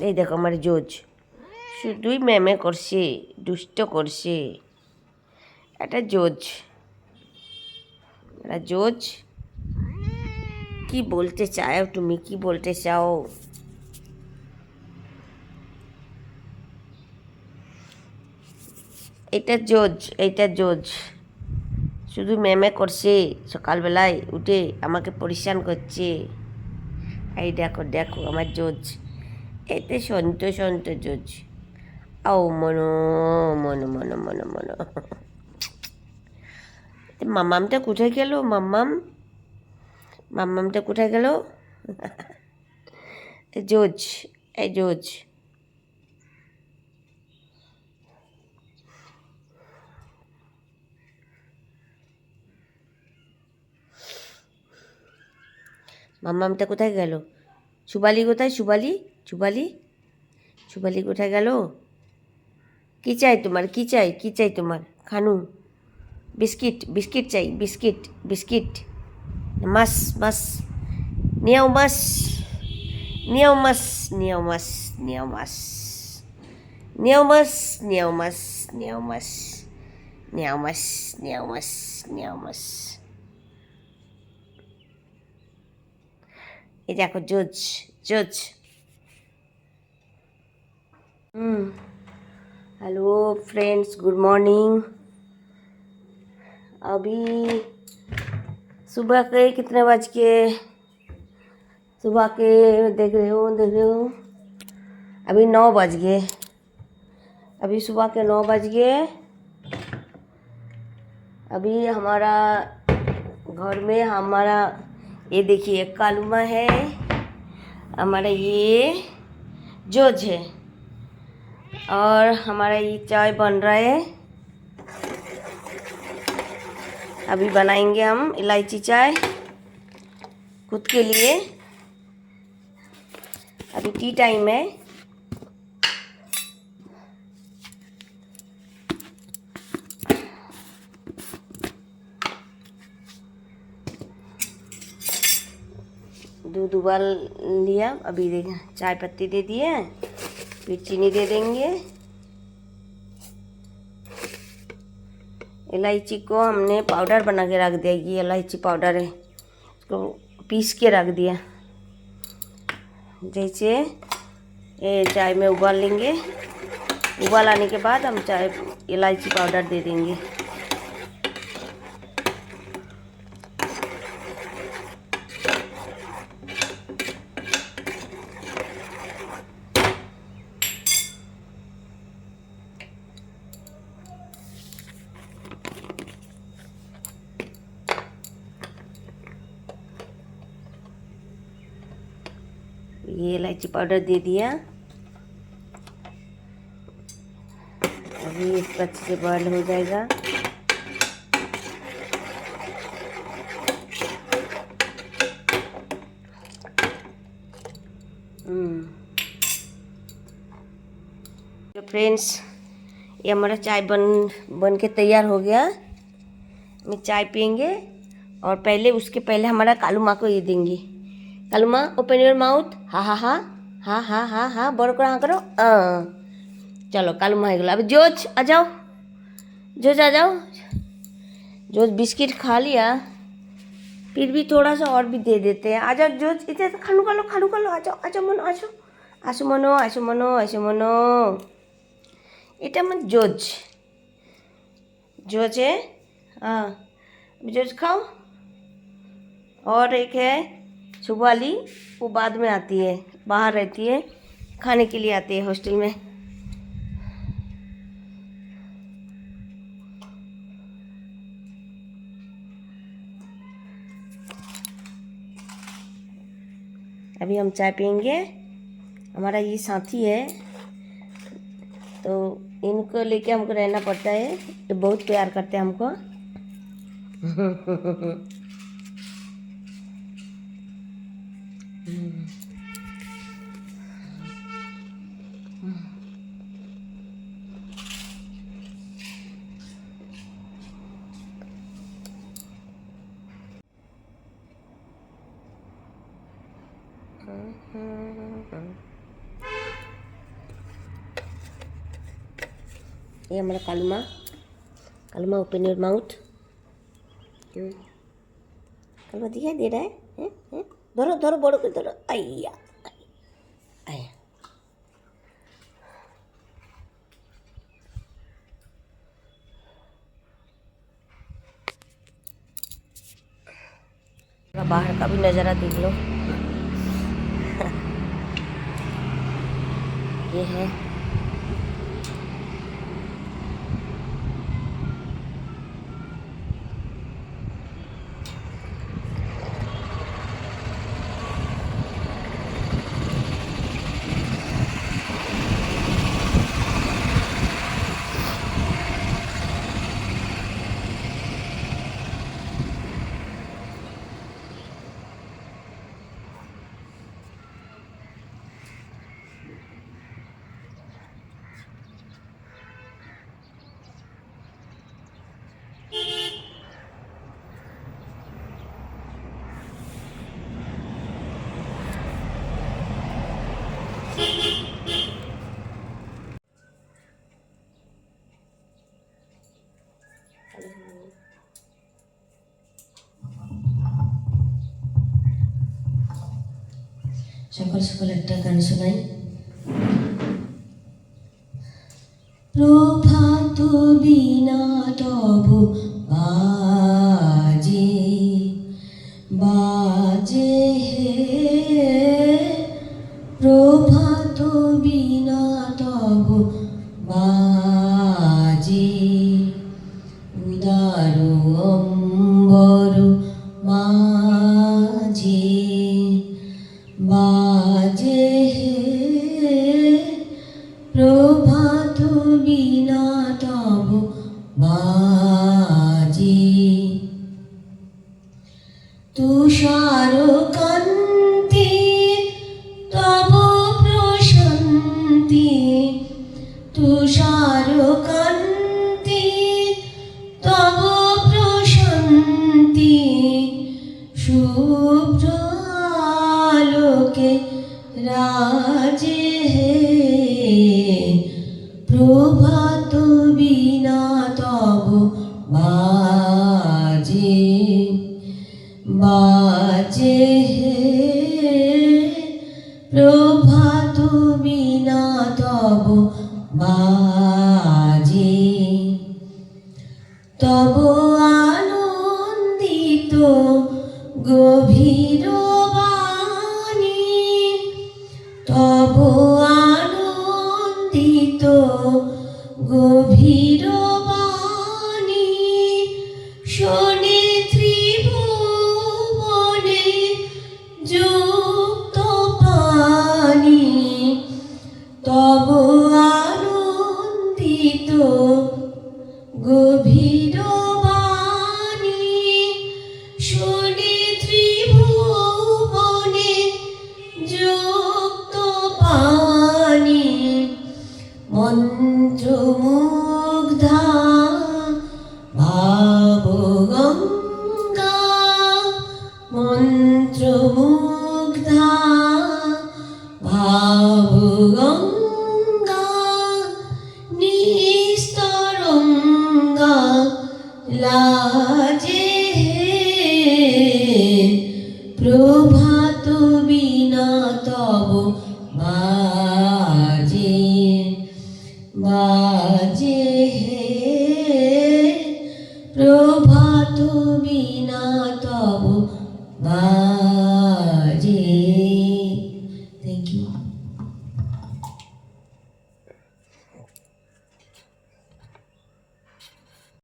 এই দেখো আমার জোজ শুধুই ম্যামে করছে, দুষ্ট করছে। এটা জোজ, এটা জোজ। কি বলতে চাও তুমি, কি বলতে চাও? এটা জোজ, এইটা জোজ শুধু ম্যামে করছে, সকালবেলায় উঠে আমাকে পরিশ্রান করছে। এই দেখো দেখো আমার জোজ, এতে সন্ত সন্ত জোজ। ও মনো মনো মনো মনো মনো। মাম্মামটা কোথায় গেল? মাম্মাম, মাম্মামটা কোথায় গেল? জোজ, এই জোজ। মাম্মামটা কোথায় গেল? সুবালি কোথায়? সুবালি, সুবালি, সুবালি কোথায় গেল? কী চাই তোমার? কী চাই? কী চাই তোমার? খানু বিস্কিট, বিস্কিট চাই, বিস্কিট, বিস্কিট। মাস মাস নিয়াও, মাস নিয়াও, মাস নিয়াও, মাস নিয়াও, মাস নিয়াও, মাস নিয়াও, মাস নিয়াও, মাস নিয়াও, মাস নিয়াও, মাস নিয়াও, মাস। এই দেখো জোজ, জোজ। Hello friends, good morning. अभी सुबह के कितने बज के, सुबह के देख रहे हो, देख रहे हो, अभी 9 बज गए। अभी सुबह के 9 बज गए। अभी हमारा घर में हमारा ये देखिए कालुमा है, हमारा ये जोज है, और हमारा ये चाय बन रहा है। अभी बनाएंगे हम इलायची चाय खुद के लिए। अभी टी टाइम है। दूध उबाल लिया, अभी चाय पत्ती दे दिए, फिर चीनी दे देंगे। इलायची को हमने पाउडर बना के रख दिया, ये इलायची पाउडर है, इसको पीस के रख दिया। जैसे ये चाय में उबाल लेंगे, उबाल आने के बाद हम चाय इलायची पाउडर दे देंगे। ये इलायची पाउडर दे दिया। अभी इसका अच्छे से बॉयल हो जाएगा। तो फ्रेंड्स, ये हमारा चाय बन के तैयार हो गया। हम चाय पियेंगे, और पहले उसके पहले हमारा कालू माँ को ये देंगे। कालू माँ, ओपन योर माउथ, हा हा हा हा हा हा हा, बड़ करो, हाँ करो। चलो कालू माँ गला। अभी जोज आ जाओ, जोज आ जाओ। जोज बिस्किट खा लिया, फिर भी थोड़ा सा और भी दे देते हैं। आ जाओ जोज, इधर खानू खा लो, खानू खा लो, आ जाओ, आ जाओ मनो, आ जाओ, आसू मनो, आसू मनो, आसू मनो। এটা আমার জোজ, जोज है। हाँ, जोज खाओ। और एक है सुबाली, वो बाद में आती है, बाहर रहती है, खाने के लिए आती है हॉस्टल में। अभी हम चाय पियेंगे। हमारा ये साथी है, तो इनको लेके हमको रहना पड़ता है। ये बहुत प्यार करते हैं हमको। ये हमारा कालू माँ ओपन योर माउथ। कालू माँ दिखाई दे रहा है? धरो धरो बड़ो को धरो। आइया आया बाहर का भी नज़ारा देख लो। ये है সকাল সকাল একটা গান শোনাই। প্রভাত বিনা তব বাজে বাজে হে, প্রভাত বিনা তব বাজে, উদার অম্বর মাঝে বাজে হে, প্রভাত বিনা তব বাজে। তুষার কান্তি তব প্রশান্তি, তুষার কান্তি তব প্রশান্তি, শুভ্র আলোকে রাজে হে, প্রভাত বিনা তব বাজে বাজে হে, প্রভাত বিনা তব বাজে। তব আনন্দিত গভীর বাণী, তব আনন্দিত গভীর বাণী, শোনে ত্রিভুবনে যুক্ত পানি, তব আনন্দিত গভীর বাণী, শোনে ত্রিভুবনে যুক্ত পানি, মন্ত্রমুগ্ধা ভাবগঙ্গা, মন্ত্রমুগ্ধা ভাবগঙ্গা, নিস্তরঙ্গা লাজে হে, প্রভাত বিনা তব বাজে বাজে হে, প্রভাত বিনা তব